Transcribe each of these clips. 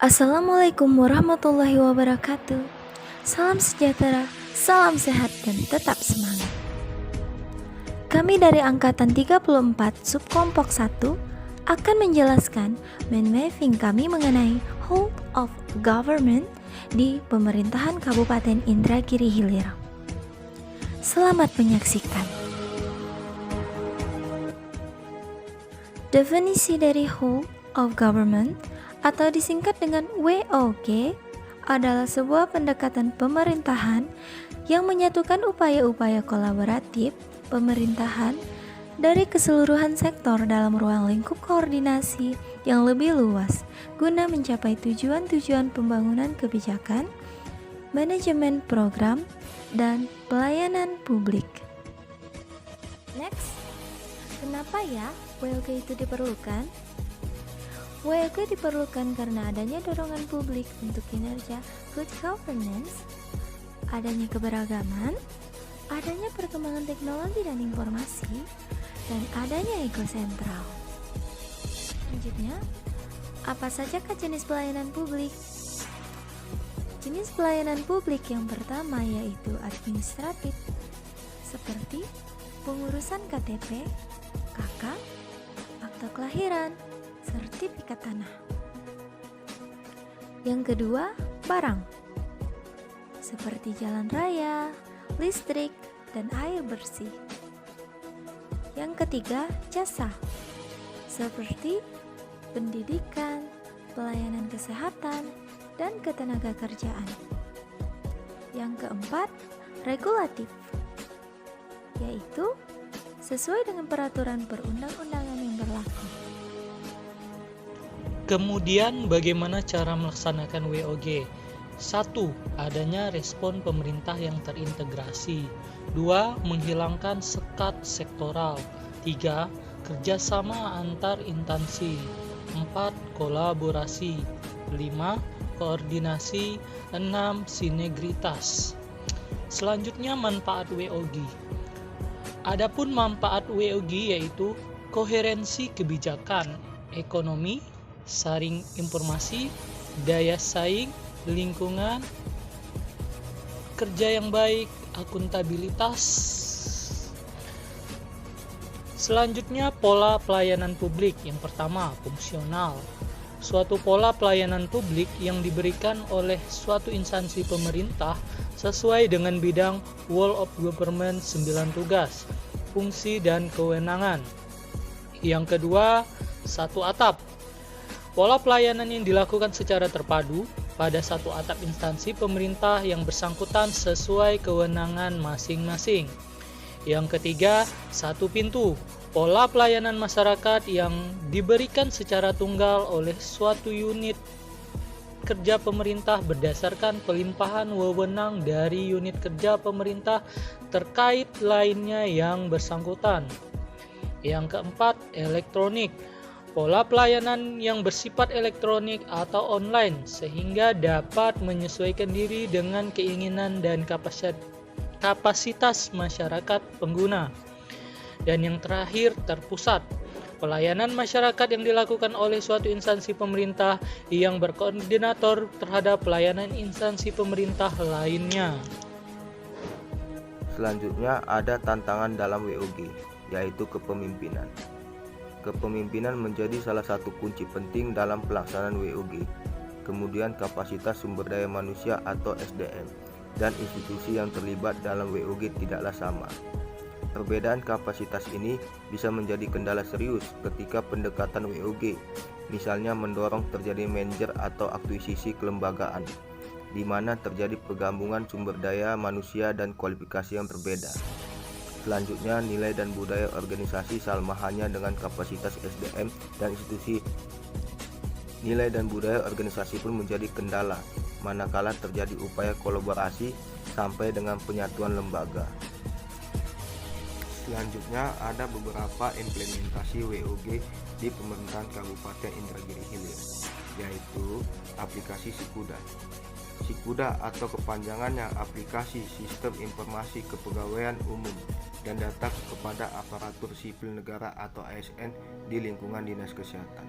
Assalamualaikum warahmatullahi wabarakatuh. Salam sejahtera, salam sehat dan tetap semangat. Kami dari Angkatan 34 Subkelompok 1 akan menjelaskan main mapping kami mengenai Whole of Government di Pemerintahan Kabupaten Indragiri Hilir. Selamat menyaksikan. Definisi dari Whole of Government atau disingkat dengan WOG adalah sebuah pendekatan pemerintahan yang menyatukan upaya-upaya kolaboratif pemerintahan dari keseluruhan sektor dalam ruang lingkup koordinasi yang lebih luas guna mencapai tujuan-tujuan pembangunan kebijakan, manajemen program, dan pelayanan publik. Next, kenapa ya WOG itu diperlukan? WOG diperlukan karena adanya dorongan publik untuk kinerja good governance, adanya keberagaman, adanya perkembangan teknologi dan informasi, dan adanya ego sentral. Selanjutnya, apa sajakah jenis pelayanan publik? Jenis pelayanan publik yang pertama yaitu administratif, seperti pengurusan KTP, KK, akta kelahiran, sertifikat tanah. Yang kedua, barang, seperti jalan raya, listrik, dan air bersih. Yang ketiga, jasa, seperti pendidikan, pelayanan kesehatan, dan ketenaga kerjaan. Yang keempat, regulatif, yaitu sesuai dengan peraturan perundang-undangan yang berlaku. Kemudian bagaimana cara melaksanakan WOG? 1. Adanya respon pemerintah yang terintegrasi. 2. Menghilangkan sekat sektoral. 3. Kerjasama antar instansi. 4. Kolaborasi. 5. Koordinasi. 6. Sinergitas. Selanjutnya manfaat WOG. Adapun manfaat WOG yaitu koherensi kebijakan, ekonomi, saring informasi, daya saing, lingkungan, kerja yang baik, akuntabilitas. Selanjutnya pola pelayanan publik. Yang pertama, fungsional. Suatu pola pelayanan publik yang diberikan oleh suatu instansi pemerintah sesuai dengan bidang Whole of Government 9 tugas, fungsi dan kewenangan. Yang kedua, satu atap. Pola pelayanan yang dilakukan secara terpadu pada satu atap instansi pemerintah yang bersangkutan sesuai kewenangan masing-masing. Yang ketiga, satu pintu. Pola pelayanan masyarakat yang diberikan secara tunggal oleh suatu unit kerja pemerintah berdasarkan pelimpahan wewenang dari unit kerja pemerintah terkait lainnya yang bersangkutan. Yang keempat, elektronik. Pola pelayanan yang bersifat elektronik atau online sehingga dapat menyesuaikan diri dengan keinginan dan kapasitas masyarakat pengguna. Dan yang terakhir, terpusat. Pelayanan masyarakat yang dilakukan oleh suatu instansi pemerintah yang berkoordinator terhadap pelayanan instansi pemerintah lainnya. Selanjutnya ada tantangan dalam WOG, yaitu kepemimpinan. Kepemimpinan menjadi salah satu kunci penting dalam pelaksanaan WOG. Kemudian kapasitas sumber daya manusia atau SDM dan institusi yang terlibat dalam WOG tidaklah sama. Perbedaan kapasitas ini bisa menjadi kendala serius ketika pendekatan WOG, misalnya mendorong terjadi merger atau akuisisi kelembagaan, di mana terjadi penggabungan sumber daya manusia dan kualifikasi yang berbeda. Selanjutnya, nilai dan budaya organisasi sama halnya dengan kapasitas SDM dan institusi. Nilai dan budaya organisasi pun menjadi kendala, manakala terjadi upaya kolaborasi sampai dengan penyatuan lembaga. Selanjutnya, ada beberapa implementasi WOG di pemerintahan Kabupaten Indragiri Hilir, yaitu aplikasi Sikuda. Sikuda atau kepanjangannya aplikasi Sistem Informasi Kepegawaian Umum dan Data kepada Aparatur Sipil Negara atau ASN di lingkungan Dinas Kesehatan.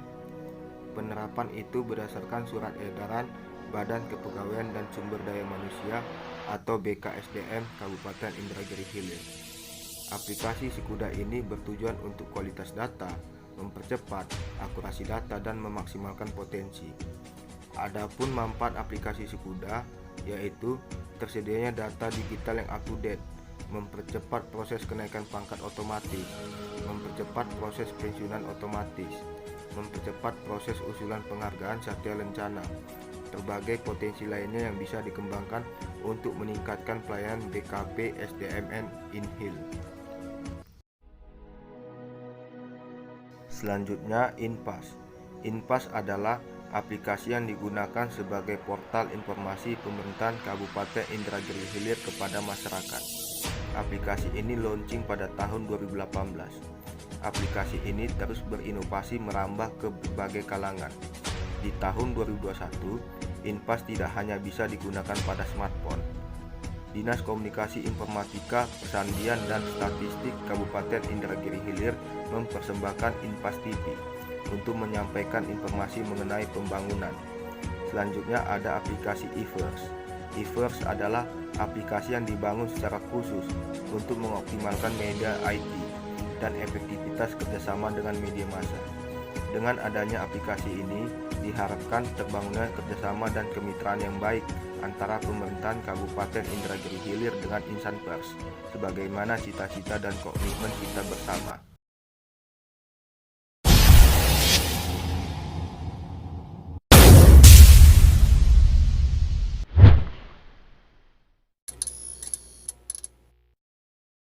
Penerapan itu berdasarkan surat edaran Badan Kepegawaian dan Sumber Daya Manusia atau BKSDM Kabupaten Indragiri Hilir. Aplikasi Sikuda ini bertujuan untuk kualitas data, mempercepat akurasi data dan memaksimalkan potensi. Adapun manfaat aplikasi Sikuda yaitu tersedianya data digital yang up-to-date, mempercepat proses kenaikan pangkat otomatis, mempercepat proses pensiunan otomatis, mempercepat proses usulan penghargaan Satya Lencana. Berbagai potensi lainnya yang bisa dikembangkan untuk meningkatkan pelayanan BKP SDMN Inhil. Selanjutnya, InPass. InPass adalah aplikasi yang digunakan sebagai portal informasi pemerintahan Kabupaten Indragiri Hilir kepada masyarakat. Aplikasi ini launching pada tahun 2018. Aplikasi ini terus berinovasi merambah ke berbagai kalangan. Di tahun 2021, InPass tidak hanya bisa digunakan pada smartphone. Dinas Komunikasi Informatika, Pesandian dan Statistik Kabupaten Indragiri Hilir mempersembahkan InPass TV untuk menyampaikan informasi mengenai pembangunan. Selanjutnya ada aplikasi eVerse. eVerse adalah aplikasi yang dibangun secara khusus untuk mengoptimalkan media IT dan efektivitas kerjasama dengan media massa. Dengan adanya aplikasi ini, diharapkan terbangunnya kerjasama dan kemitraan yang baik antara pemerintahan Kabupaten Indragiri Hilir dengan insan pers, sebagaimana cita-cita dan komitmen kita bersama.